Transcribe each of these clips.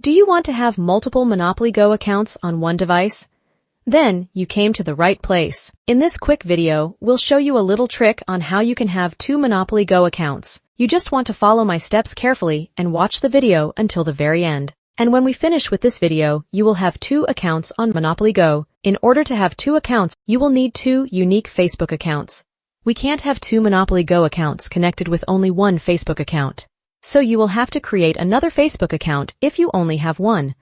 Do you want to have multiple Monopoly Go accounts on one device? Then you came to the right place. In this quick video, we'll show you a little trick on how you can have two Monopoly Go accounts. You just want to follow my steps carefully and watch the video until the very end. And when we finish with this video, you will have two accounts on Monopoly Go. In order to have two accounts, you will need two unique Facebook accounts. We can't have two Monopoly Go accounts connected with only one Facebook account. So you will have to create another Facebook account if you only have one.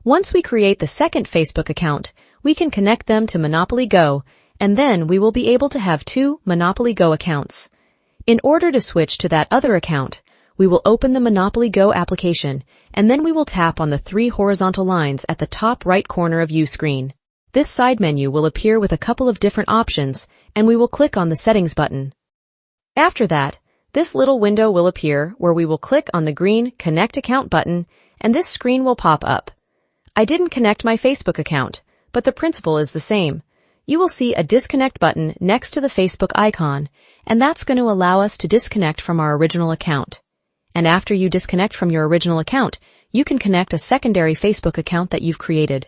Once we create the second Facebook account, we can connect them to Monopoly Go, and then we will be able to have two Monopoly Go accounts. In order to switch to that other account, we will open the Monopoly Go application, and then we will tap on the three horizontal lines at the top right corner of your screen. This side menu will appear with a couple of different options, and we will click on the Settings button. After that, this little window will appear where we will click on the green Connect Account button, and this screen will pop up. I didn't connect my Facebook account, but the principle is the same. You will see a disconnect button next to the Facebook icon, and that's going to allow us to disconnect from our original account. And after you disconnect from your original account, you can connect a secondary Facebook account that you've created.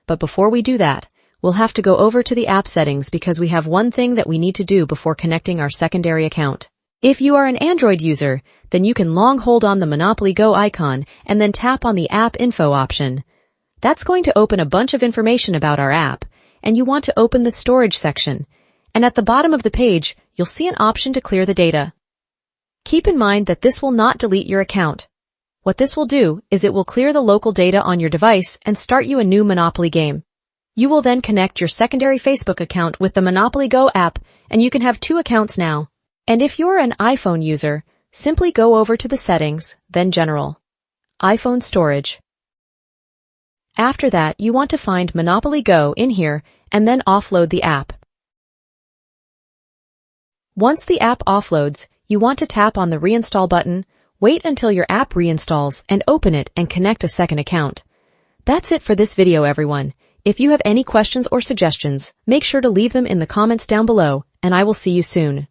But before we do that, we'll have to go over to the app settings because we have one thing that we need to do before connecting our secondary account. If you are an Android user, then you can long hold on the Monopoly Go icon and then tap on the App Info option. That's going to open a bunch of information about our app, and you want to open the storage section. And at the bottom of the page, you'll see an option to clear the data. Keep in mind that this will not delete your account. What this will do is it will clear the local data on your device and start you a new Monopoly game. You will then connect your secondary Facebook account with the Monopoly Go app, and you can have two accounts now. And if you're an iPhone user, simply go over to the Settings, then General, iPhone Storage. After that, you want to find Monopoly Go in here and then offload the app. Once the app offloads, you want to tap on the Reinstall button, wait until your app reinstalls, and open it and connect a second account. That's it for this video, everyone. If you have any questions or suggestions, make sure to leave them in the comments down below, and I will see you soon.